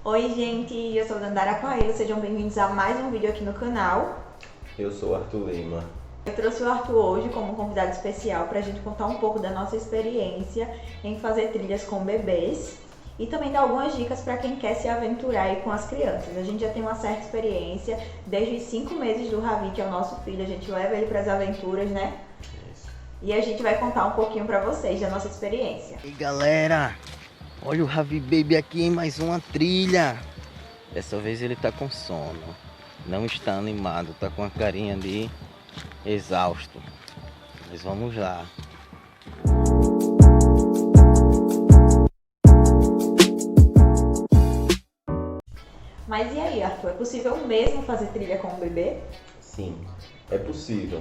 Oi gente, eu sou a Dandara Coelho, sejam bem-vindos a mais um vídeo aqui no canal. Eu sou Arthur Lima. Eu trouxe o Arthur hoje como convidado especial para a gente contar um pouco da nossa experiência em fazer trilhas com bebês e também dar algumas dicas para quem quer se aventurar aí com as crianças. A gente já tem uma certa experiência, desde os 5 meses do Ravi, que é o nosso filho, a gente leva ele para as aventuras, né? Isso. E a gente vai contar um pouquinho para vocês da nossa experiência. E galera, olha o Ravi Baby aqui em mais uma trilha. Dessa vez ele tá com sono, não está animado, tá com a carinha de exausto. Mas vamos lá. Mas e aí, Arthur, é possível mesmo fazer trilha com o bebê? Sim, é possível.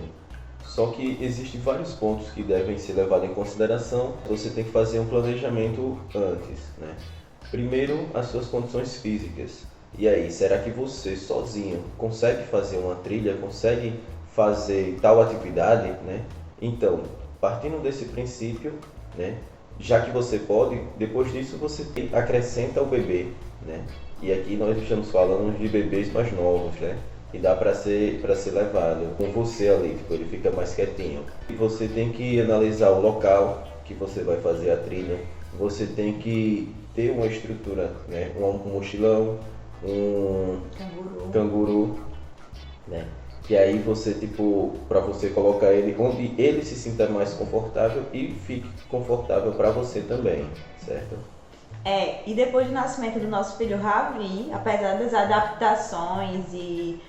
Só que existem vários pontos que devem ser levados em consideração. Você tem que fazer um planejamento antes, né? Primeiro, as suas condições físicas. E aí, será que você sozinho consegue fazer uma trilha, consegue fazer tal atividade, né? Então, partindo desse princípio, né? Já que você pode, depois disso você acrescenta o bebê, né? E aqui nós estamos falando de bebês mais novos, né? E dá para ser levado com você ali, tipo, ele fica mais quietinho. E você tem que analisar o local que você vai fazer a trilha. Você tem que ter uma estrutura, né? Um mochilão, um canguru, né? Que aí você, tipo, para você colocar ele onde ele se sinta mais confortável e fique confortável para você também, certo? E depois do nascimento do nosso filho Ravi, apesar das adaptações e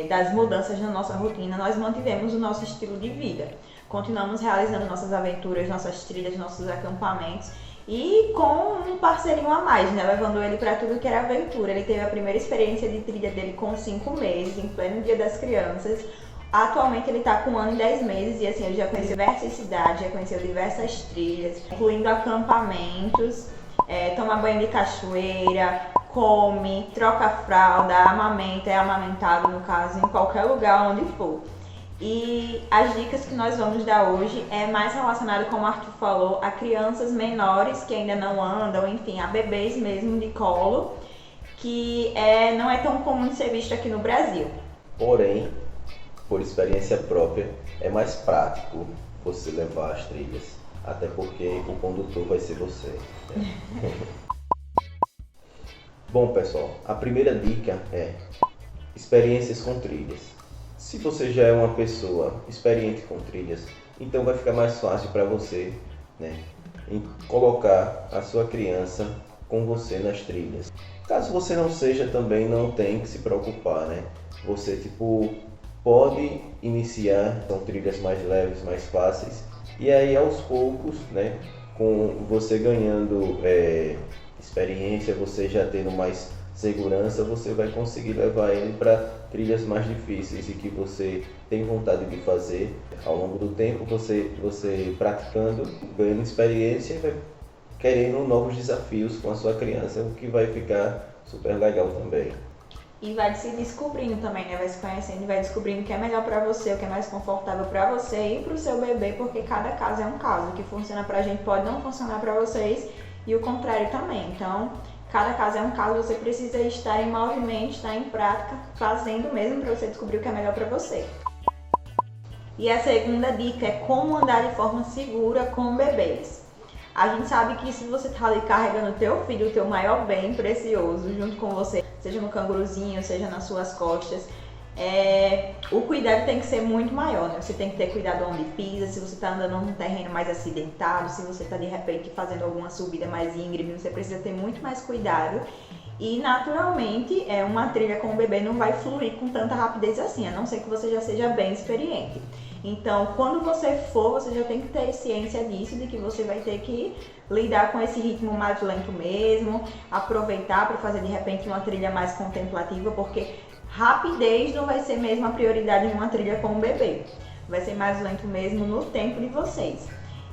das mudanças na nossa rotina, nós mantivemos o nosso estilo de vida. Continuamos realizando nossas aventuras, nossas trilhas, nossos acampamentos e com um parceirinho a mais, né? Levando ele para tudo que era aventura. Ele teve a primeira experiência de trilha dele com 5 meses, em pleno Dia das Crianças. Atualmente ele está com 1 ano e 10 meses e assim, ele já conheceu diversas cidades, já conheceu diversas trilhas, incluindo acampamentos. Toma banho de cachoeira, come, troca fralda, amamenta, é amamentado no caso, em qualquer lugar onde for. E as dicas que nós vamos dar hoje é mais relacionado, como o Arthur falou, a crianças menores que ainda não andam, enfim, a bebês mesmo de colo, que não é tão comum de ser visto aqui no Brasil. Porém, por experiência própria, é mais prático você levar as trilhas. Até porque o condutor vai ser você. Bom, pessoal, a primeira dica é experiências com trilhas. Se você já é uma pessoa experiente com trilhas, então vai ficar mais fácil para você, né, em colocar a sua criança com você nas trilhas. Caso você não seja, também não tem que se preocupar, né? Você, pode iniciar com trilhas mais leves, mais fáceis. E aí, aos poucos, né, com você ganhando experiência, você já tendo mais segurança, você vai conseguir levar ele para trilhas mais difíceis e que você tem vontade de fazer. Ao longo do tempo, você praticando, ganhando experiência e vai querendo novos desafios com a sua criança, o que vai ficar super legal também. E vai se descobrindo também, né? Vai se conhecendo e vai descobrindo o que é melhor pra você, o que é mais confortável pra você e pro seu bebê, porque cada caso é um caso. O que funciona pra gente pode não funcionar pra vocês e o contrário também. Então, cada caso é um caso, você precisa estar em movimento, estar em prática, fazendo mesmo pra você descobrir o que é melhor pra você. E a segunda dica é como andar de forma segura com bebês. A gente sabe que se você tá ali carregando o teu filho, o teu maior bem precioso, junto com você, seja no canguruzinho, seja nas suas costas, o cuidado tem que ser muito maior, né? Você tem que ter cuidado onde pisa, se você tá andando num terreno mais acidentado, se você tá de repente fazendo alguma subida mais íngreme, você precisa ter muito mais cuidado. E naturalmente, uma trilha com o bebê não vai fluir com tanta rapidez assim, a não ser que você já seja bem experiente. Então, quando você for, você já tem que ter ciência disso, de que você vai ter que lidar com esse ritmo mais lento mesmo, aproveitar para fazer de repente uma trilha mais contemplativa, porque rapidez não vai ser mesmo a prioridade em uma trilha com o bebê. Vai ser mais lento mesmo no tempo de vocês.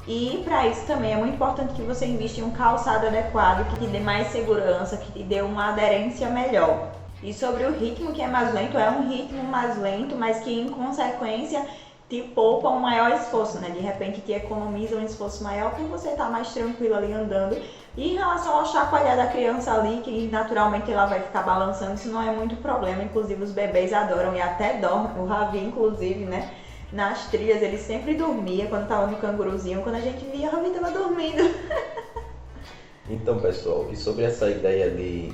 E para isso também é muito importante que você invista em um calçado adequado, que te dê mais segurança, que te dê uma aderência melhor. E sobre o ritmo que é mais lento, é um ritmo mais lento, mas que em consequência te poupa um maior esforço, né? De repente te economiza um esforço maior por você estar mais tranquilo ali andando, E em relação ao chacoalhar da criança ali, que naturalmente ela vai ficar balançando, isso não é muito problema. Inclusive os bebês adoram e até dormem. O Ravi, inclusive, né? Nas trilhas ele sempre dormia quando tava no canguruzinho. Quando a gente via, o Ravi tava dormindo. Então, pessoal, e sobre essa ideia de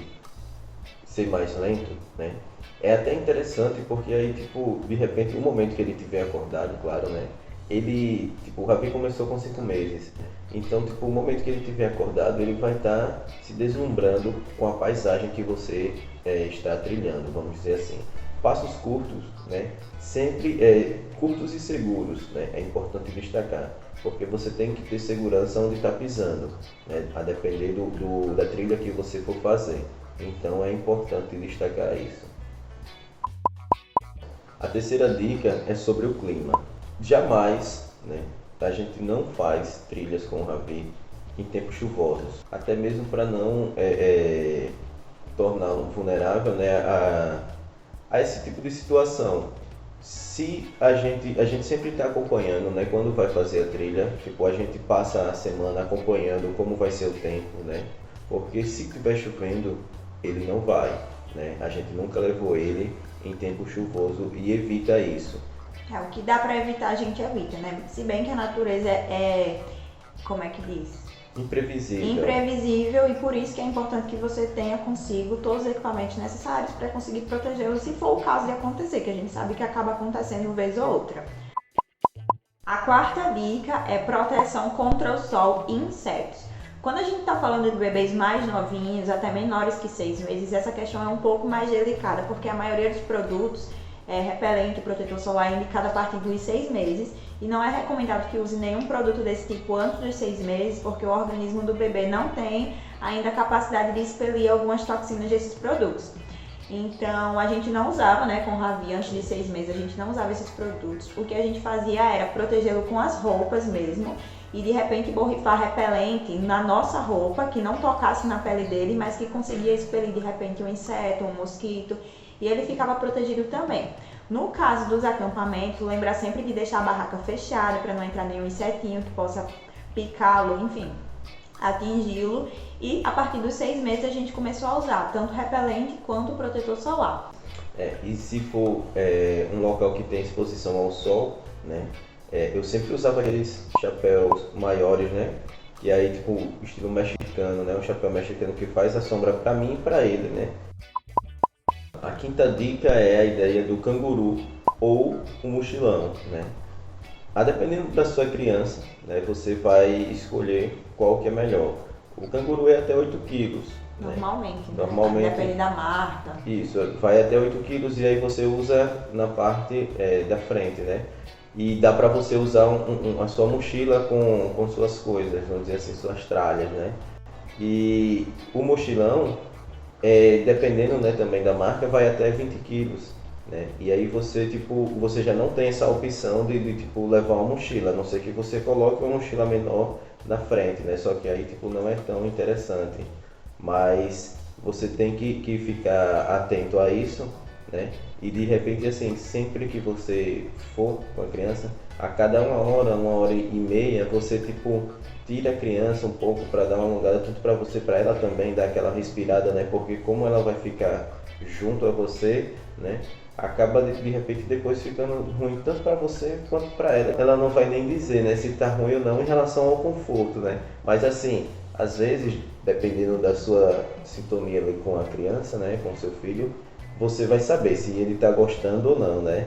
ser mais lento, né? É até interessante porque aí, tipo, de repente, no momento que ele tiver acordado, claro, né? Ele, tipo, o Ravi começou com 5 meses. Então, tipo, o momento que ele tiver acordado, ele vai estar se deslumbrando com a paisagem que você está trilhando, vamos dizer assim. Passos curtos, né? Sempre curtos e seguros, né? É importante destacar, porque você tem que ter segurança onde está pisando, né? A depender da trilha que você for fazer. Então é importante destacar isso. A terceira dica é sobre o clima. Jamais, né, a gente não faz trilhas com o Ravi em tempos chuvosos, até mesmo para não torná-lo vulnerável, né, a esse tipo de situação. Se a gente sempre está acompanhando, né, quando vai fazer a trilha, tipo, a gente passa a semana acompanhando como vai ser o tempo, né, porque se estiver chovendo, ele não vai, né, a gente nunca levou ele em tempo chuvoso e evita isso. O que dá pra evitar a gente evita, né? Se bem que a natureza como é que diz? Imprevisível, e por isso que é importante que você tenha consigo todos os equipamentos necessários para conseguir protegê-lo se for o caso de acontecer, que a gente sabe que acaba acontecendo uma vez ou outra. A quarta dica é proteção contra o sol e insetos. Quando a gente está falando de bebês mais novinhos, até menores que 6 meses, essa questão é um pouco mais delicada, porque a maioria dos produtos repelente, protetor solar é indicado a partir dos 6 meses e não é recomendado que use nenhum produto desse tipo antes dos 6 meses, porque o organismo do bebê não tem ainda a capacidade de expelir algumas toxinas desses produtos. Então a gente não usava, né, com o Ravi antes de 6 meses, a gente não usava esses produtos. O que a gente fazia era protegê-lo com as roupas mesmo e de repente borrifar repelente na nossa roupa, que não tocasse na pele dele, mas que conseguia expelir de repente um inseto, um mosquito, e ele ficava protegido também. No caso dos acampamentos, lembrar sempre de deixar a barraca fechada para não entrar nenhum insetinho que possa picá-lo, enfim, atingi-lo. E a partir dos 6 meses a gente começou a usar tanto repelente quanto protetor solar. E se for um local que tem exposição ao sol, né? Eu sempre usava aqueles chapéus maiores, né? Que aí, tipo, estilo mexicano, né? Um chapéu mexicano que faz a sombra para mim e para ele, né? A quinta dica é a ideia do canguru ou o mochilão, né? A dependendo da sua criança, né, você vai escolher qual que é melhor. O canguru é até 8 quilos. Normalmente, né? Né? Normalmente, depende da marca. Isso, vai até 8 quilos e aí você usa na parte da frente, né? E dá para você usar a sua mochila com suas coisas, vamos dizer assim, suas tralhas, né? E o mochilão, dependendo, né, também da marca, vai até 20 quilos, né? E aí você já não tem essa opção de levar uma mochila, a não ser que você coloque uma mochila menor na frente, né? Só que aí não é tão interessante. Mas você tem que ficar atento a isso, né? E de repente, assim, sempre que você for com a criança, a cada 1 hora, 1 hora e meia, você tira a criança um pouco para dar uma alongada, tanto para você, para ela também dar aquela respirada, né? Porque como ela vai ficar junto a você, né? Acaba de repente depois ficando ruim tanto para você quanto para ela. Ela não vai nem dizer, né, se tá ruim ou não em relação ao conforto, né? Mas assim, às vezes, dependendo da sua sintonia ali com a criança, né, com o seu filho, você vai saber se ele tá gostando ou não, né?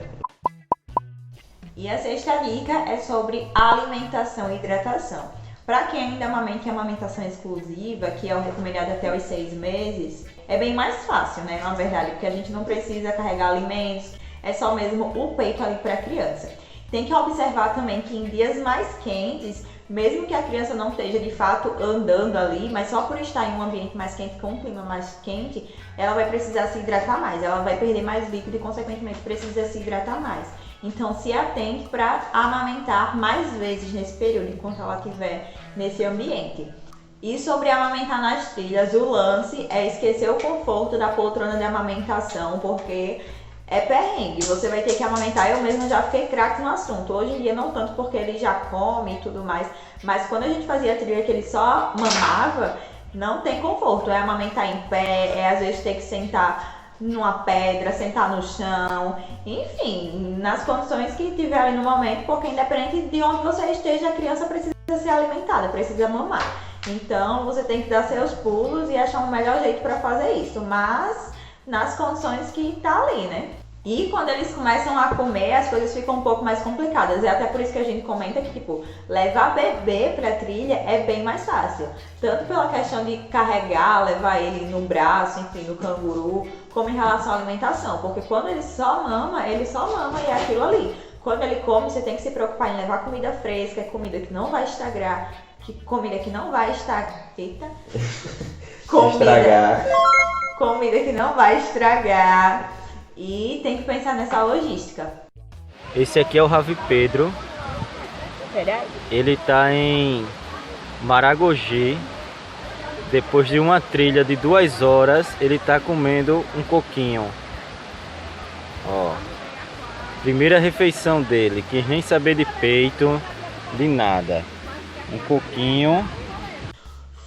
E a sexta dica é sobre alimentação e hidratação. Para quem ainda amamenta em amamentação exclusiva, que é o recomendado até os 6 meses, é bem mais fácil, né, na verdade, porque a gente não precisa carregar alimentos, é só mesmo o peito ali para a criança. Tem que observar também que em dias mais quentes, mesmo que a criança não esteja de fato andando ali, mas só por estar em um ambiente mais quente, com um clima mais quente, ela vai precisar se hidratar mais, ela vai perder mais líquido e consequentemente precisa se hidratar mais. Então se atente para amamentar mais vezes nesse período, enquanto ela estiver nesse ambiente. E sobre amamentar nas trilhas, o lance é esquecer o conforto da poltrona de amamentação, porque é perrengue, você vai ter que amamentar. Eu mesma já fiquei craque no assunto. Hoje em dia não tanto, porque ele já come e tudo mais, mas quando a gente fazia a trilha que ele só mamava, não tem conforto. É amamentar em pé, é às vezes ter que sentar numa pedra, sentar no chão, enfim, nas condições que tiver ali no momento, porque independente de onde você esteja, a criança precisa ser alimentada, precisa mamar. Então você tem que dar seus pulos e achar um melhor jeito para fazer isso, mas nas condições que tá ali, né? E quando eles começam a comer, as coisas ficam um pouco mais complicadas. É até por isso que a gente comenta que, tipo, levar bebê pra trilha é bem mais fácil. Tanto pela questão de carregar, levar ele no braço, enfim, no canguru, como em relação à alimentação. Porque quando ele só mama e é aquilo ali. Quando ele come, você tem que se preocupar em levar comida fresca, comida que não vai estragar, comida que não vai estragar. Eita! Comida que não vai estragar. E tem que pensar nessa logística. Esse aqui é o Ravi Pedro. Ele tá em Maragogi. Depois de uma trilha de 2 horas, ele tá comendo um coquinho. Ó, primeira refeição dele, quis nem saber de peito, de nada. Um coquinho.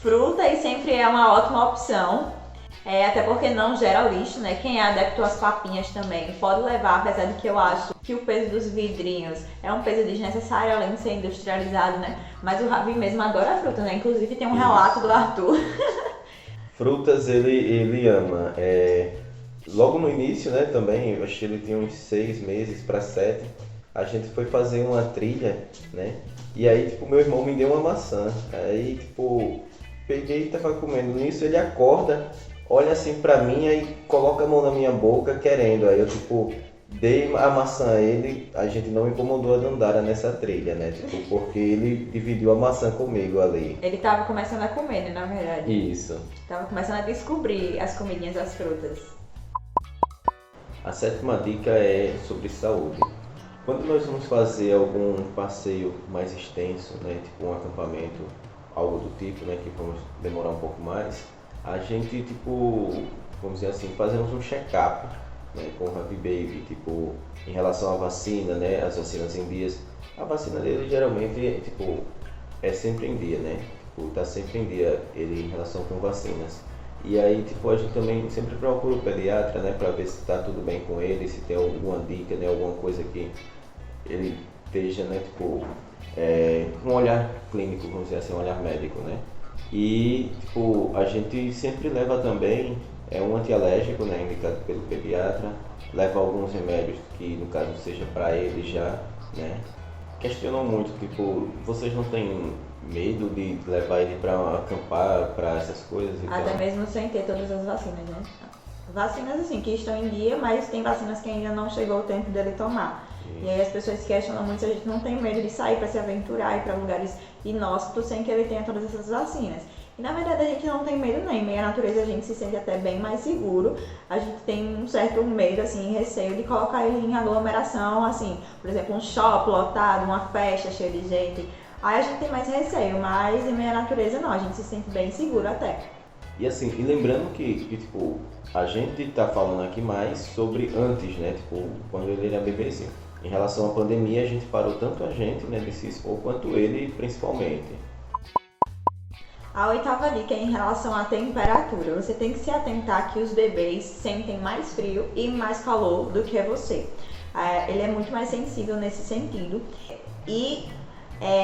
Fruta e sempre é uma ótima opção. Até porque não gera lixo, né? Quem é adepto às papinhas também pode levar, apesar de que eu acho que o peso dos vidrinhos é um peso desnecessário, além de ser industrializado, né? Mas o Ravi mesmo adora fruta, né? Inclusive tem um relato do Arthur. Frutas ele ama. Logo no início, né, também, eu acho que ele tinha uns 6 meses para 7, a gente foi fazer uma trilha, né? E aí, tipo, meu irmão me deu uma maçã. Aí, tipo, peguei e tava comendo. Nisso ele acorda, olha assim pra mim, aí coloca a mão na minha boca querendo. Aí eu, tipo, dei a maçã a ele, a gente não incomodou a Dandara nessa trilha, né? Tipo, porque ele dividiu a maçã comigo ali. Ele tava começando a comer, né, na verdade. Isso. Tava começando a descobrir as comidinhas das frutas. A 7ª dica é sobre saúde. Quando nós vamos fazer algum passeio mais extenso, né, tipo um acampamento, algo do tipo, né, que vamos demorar um pouco mais, a gente, tipo, vamos dizer assim, fazemos um check-up, né, com o Ravi Baby, tipo, em relação à vacina, né, as vacinas em dias. A vacina dele geralmente, tipo, é sempre em dia, né, tipo, tá sempre em dia ele em relação com vacinas. E aí, tipo, a gente também sempre procura o pediatra, né, para ver se está tudo bem com ele, se tem alguma dica, né, alguma coisa que ele esteja, né, tipo, um olhar clínico, vamos dizer assim, um olhar médico, né. E, tipo, a gente sempre leva também um antialérgico, né, indicado pelo pediatra, leva alguns remédios que, no caso, seja para ele já, né. Questionam muito, tipo, vocês não têm medo de levar ele para acampar, para essas coisas? Até mesmo sem ter todas as vacinas, né? Vacinas, assim, que estão em dia, mas tem vacinas que ainda não chegou o tempo dele tomar. E aí as pessoas questionam muito se a gente não tem medo de sair para se aventurar, ir para lugares inóspitos sem que ele tenha todas essas vacinas. E na verdade a gente não tem medo nem, em meio à natureza a gente se sente até bem mais seguro. A gente tem um certo medo, assim, receio de colocar ele em aglomeração, assim, por exemplo, um shopping lotado, uma festa cheia de gente. Aí a gente tem mais receio, mas em meio à natureza não, a gente se sente bem seguro até. E assim, e lembrando que tipo, a gente tá falando aqui mais sobre antes, né, tipo, quando ele era bebezinho. Em relação à pandemia, a gente parou tanto a gente, né, de se expor, quanto ele, principalmente. A 8ª dica é em relação à temperatura. Você tem que se atentar que os bebês sentem mais frio e mais calor do que você. Ele é muito mais sensível nesse sentido. E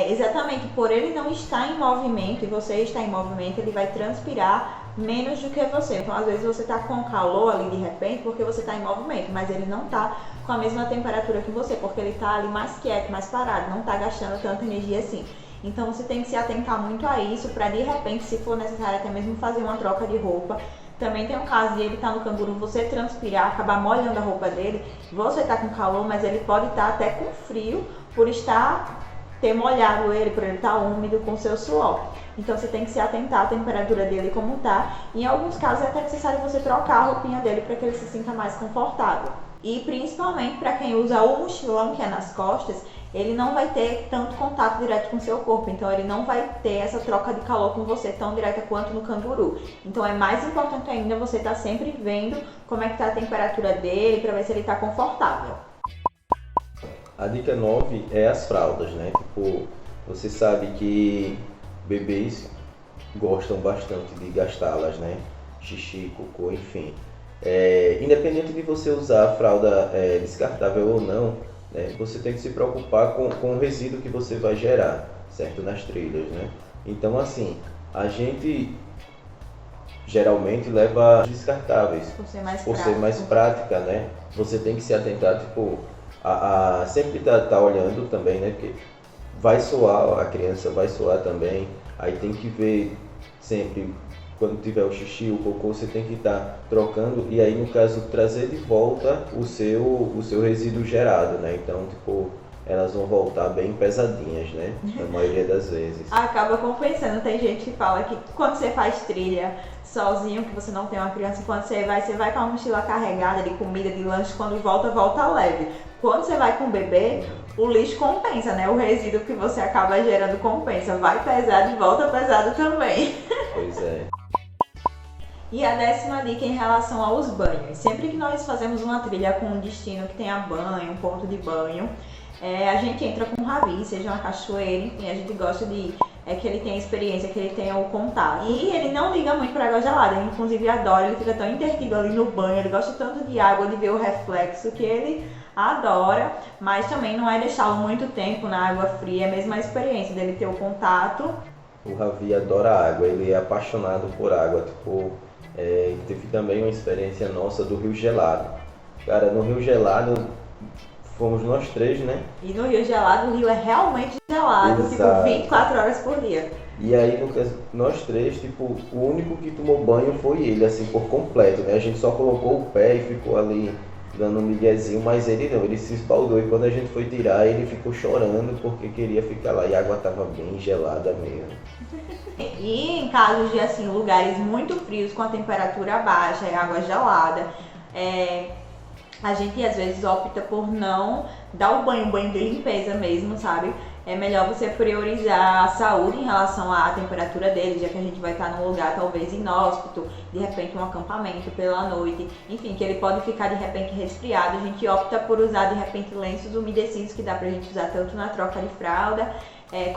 exatamente por ele não estar em movimento e você estar em movimento, ele vai transpirar menos do que você. Então, às vezes você tá com calor ali de repente porque você tá em movimento, mas ele não tá com a mesma temperatura que você, porque ele tá ali mais quieto, mais parado, não tá gastando tanta energia assim. Então, você tem que se atentar muito a isso para de repente, se for necessário, até mesmo fazer uma troca de roupa. Também tem um caso de ele estar no canguru, você transpirar, acabar molhando a roupa dele, você tá com calor, mas ele pode estar até com frio por ter molhado ele, por ele estar úmido com seu suor. Então você tem que se atentar à temperatura dele como tá. Em alguns casos é até necessário você trocar a roupinha dele para que ele se sinta mais confortável. E principalmente para quem usa o mochilão, que é nas costas, ele não vai ter tanto contato direto com o seu corpo, então ele não vai ter essa troca de calor com você tão direta quanto no canguru. Então é mais importante ainda você estar sempre vendo como é que tá a temperatura dele para ver se ele está confortável. A dica 9 é as fraldas, né? Tipo, você sabe que bebês gostam bastante de gastá-las, né? Xixi, cocô, enfim. Independente de você usar a fralda descartável ou não, né? Você tem que se preocupar com o resíduo que você vai gerar, certo? Nas trilhas, né? Então, assim, a gente geralmente leva descartáveis, Por ser mais prática, né? Você tem que se atentar, tipo, a sempre tá olhando também, né? Porque vai suar, a criança vai suar também, aí tem que ver sempre, quando tiver o xixi, o cocô, você tem que estar trocando, e aí no caso trazer de volta o seu resíduo gerado, né? Então, tipo, elas vão voltar bem pesadinhas, né? Na maioria das vezes. Acaba compensando. Tem gente que fala que quando você faz trilha sozinho, que você não tem uma criança, quando você vai com a mochila carregada de comida, de lanche, quando volta leve. Quando você vai com o bebê, o lixo compensa, né? O resíduo que você acaba gerando compensa. Vai pesado e volta pesado também. Pois é. E a 10ª dica em relação aos banhos. Sempre que nós fazemos uma trilha com um destino que tenha banho, um ponto de banho, a gente entra com um rabi, seja uma cachoeira, enfim, a gente gosta de que ele tenha experiência, que ele tenha o contato. E ele não liga muito para água gelada, ele inclusive adora, ele fica tão intertido ali no banho, ele gosta tanto de água, de ver o reflexo, que ele adora, mas também não é deixá-lo muito tempo na água fria, é mesmo a experiência dele ter o contato. O Ravi adora água, ele é apaixonado por água, tipo, teve também uma experiência nossa do Rio Gelado. Cara, no Rio Gelado fomos nós 3, né? E no Rio gelado, o rio é realmente gelado, Exato. Tipo 24 horas por dia. E aí, nós 3, tipo, o único que tomou banho foi ele, assim, por completo, né? A gente só colocou o pé e ficou ali dando um miguezinho, mas ele não, ele se esbaldou. E quando a gente foi tirar, ele ficou chorando porque queria ficar lá. E a água tava bem gelada mesmo. E em casos de, assim, lugares muito frios, com a temperatura baixa e água gelada, a gente às vezes opta por não dar o banho de limpeza mesmo, sabe? É melhor você priorizar a saúde em relação à temperatura dele, já que a gente vai estar num lugar talvez inóspito, de repente um acampamento pela noite, enfim, que ele pode ficar de repente resfriado. A gente opta por usar de repente lenços umedecidos, que dá pra gente usar tanto na troca de fralda,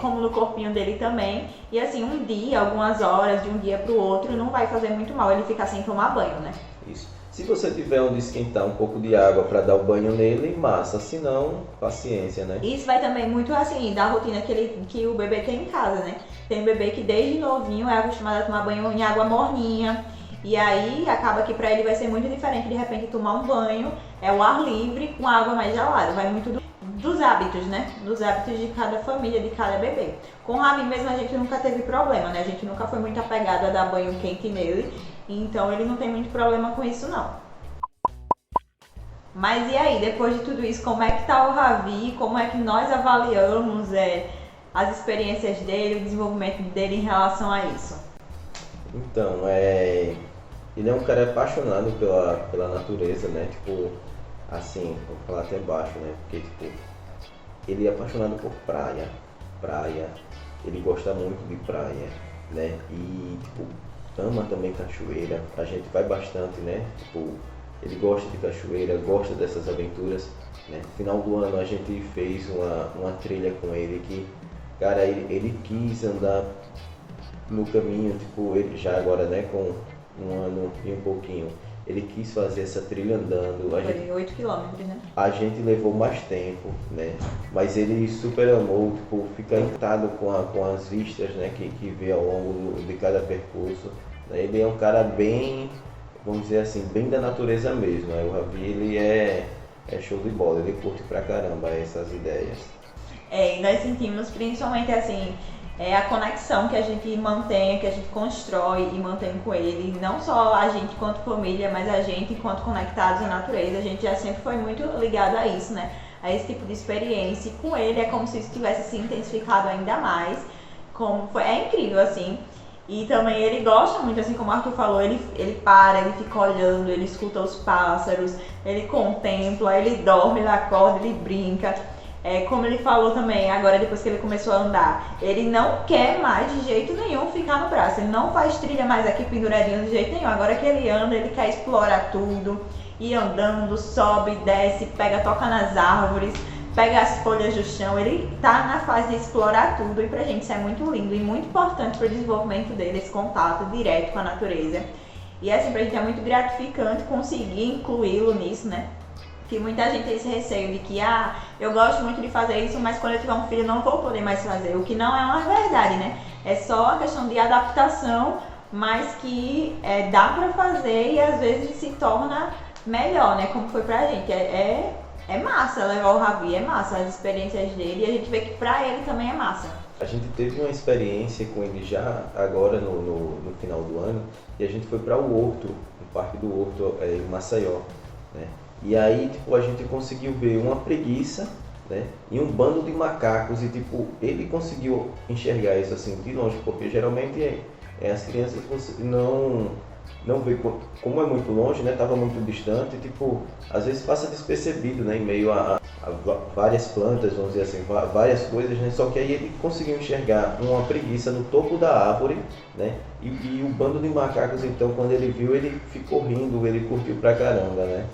como no corpinho dele também. E assim, um dia, algumas horas, de um dia pro outro, não vai fazer muito mal ele ficar sem tomar banho, né? Isso. Se você tiver onde esquentar um pouco de água para dar o banho nele, massa. Se não, paciência, né? Isso vai também muito assim da rotina que o bebê tem em casa, né? Tem bebê que desde novinho é acostumado a tomar banho em água morninha. E aí acaba que para ele vai ser muito diferente de repente tomar um banho, o ar livre com água mais gelada. Vai muito dos hábitos, né? Dos hábitos de cada família, de cada bebê. Com o Ravi mesmo a gente nunca teve problema, né? A gente nunca foi muito apegado a dar banho quente nele. Então ele não tem muito problema com isso não. Mas e aí, depois de tudo isso, como é que tá o Ravi? Como é que nós avaliamos as experiências dele, o desenvolvimento dele em relação a isso? Então, ele é um cara apaixonado pela natureza, né? Tipo, assim, vou falar até baixo, né? Porque, tipo, ele é apaixonado por praia, ele gosta muito de praia, né? E, tipo, ama também cachoeira, a gente vai bastante, né? Tipo, ele gosta de cachoeira, gosta dessas aventuras, né? No final do ano a gente fez uma trilha com ele que, cara, ele quis andar no caminho, tipo, ele já agora, né, com um ano e um pouquinho, ele quis fazer essa trilha andando. Foi 8 quilômetros, né? A gente levou mais tempo, né? Mas ele super amou, tipo, fica encantado com as vistas, né, que vê ao longo de cada percurso. Ele é um cara bem, vamos dizer assim, bem da natureza mesmo, né? O Ravi, ele é show de bola, ele curte pra caramba essas ideias. E nós sentimos principalmente assim, a conexão que a gente mantém, que a gente constrói e mantém com ele, não só a gente enquanto família, mas a gente enquanto conectados à natureza. A gente já sempre foi muito ligado a isso, né? A esse tipo de experiência. E com ele é como se isso tivesse se intensificado ainda mais. É incrível, assim. E também ele gosta muito, assim como o Arthur falou, ele para, ele fica olhando, ele escuta os pássaros, ele contempla, ele dorme, ele acorda, ele brinca. Como ele falou também, agora depois que ele começou a andar, ele não quer mais de jeito nenhum ficar no braço, ele não faz trilha mais aqui penduradinho de jeito nenhum. Agora que ele anda, ele quer explorar tudo, ir andando, sobe, desce, pega, toca nas árvores, pega as folhas do chão, ele tá na fase de explorar tudo e pra gente isso é muito lindo e muito importante pro desenvolvimento dele, esse contato direto com a natureza. E assim, pra gente é muito gratificante conseguir incluí-lo nisso, né? Que muita gente tem esse receio de que, eu gosto muito de fazer isso, mas quando eu tiver um filho eu não vou poder mais fazer, o que não é uma verdade, né? É só a questão de adaptação, mas que dá pra fazer e às vezes se torna melhor, né? Como foi pra gente. É massa levar o Ravi, é massa as experiências dele e a gente vê que pra ele também é massa. A gente teve uma experiência com ele já agora no final do ano e a gente foi para o Horto, no Parque do Horto em Maceió, né? E aí, tipo, a gente conseguiu ver uma preguiça, né? E um bando de macacos e, tipo, ele conseguiu enxergar isso assim de longe, porque geralmente as crianças você não vê, como é muito longe, né? Tava muito distante, tipo, às vezes passa despercebido, né? Em meio a várias plantas, vamos dizer assim, várias coisas, né? Só que aí ele conseguiu enxergar uma preguiça no topo da árvore, né? E o bando de macacos, então, quando ele viu, ele ficou rindo, ele curtiu pra caramba, né?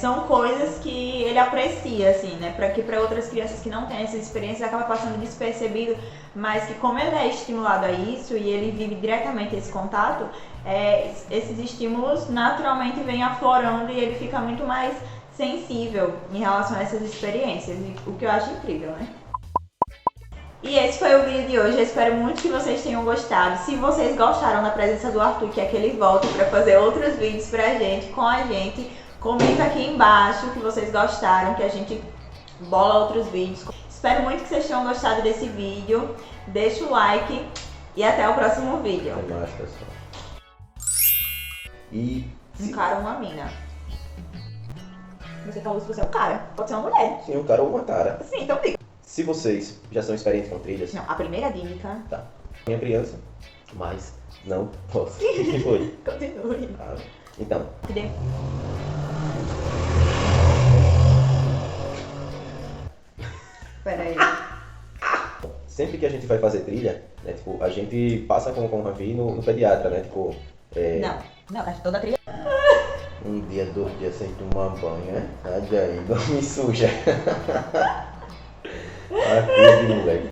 São coisas que ele aprecia, assim, né? Para outras crianças que não têm essa experiência acaba passando despercebido, mas que como ele é estimulado a isso e ele vive diretamente esse contato, esses estímulos naturalmente vêm aflorando e ele fica muito mais sensível em relação a essas experiências, o que eu acho incrível, né? E esse foi o vídeo de hoje, eu espero muito que vocês tenham gostado. Se vocês gostaram da presença do Arthur, que é que ele volte para fazer outros vídeos pra gente, com a gente, comenta aqui embaixo que vocês gostaram, que a gente bola outros vídeos. Espero muito que vocês tenham gostado desse vídeo. Deixa o like e até o próximo vídeo. Até mais, pessoal. E Um cara ou uma mina? Você falou se você é um cara, pode ser uma mulher. sim, um cara ou uma cara. Sim, então diga. Se vocês já são experientes com trilhas, Não, a primeira dica. tá. Minha criança, mas não posso. O que foi? Continue. Então, Pera aí. sempre que a gente vai fazer trilha, né, tipo, a gente passa com o Ravi no pediatra, né, tipo... Não, toda trilha. Um dia, 2 dias sem tomar banho, né? Sai daí, não me suja. Ah, que moleque.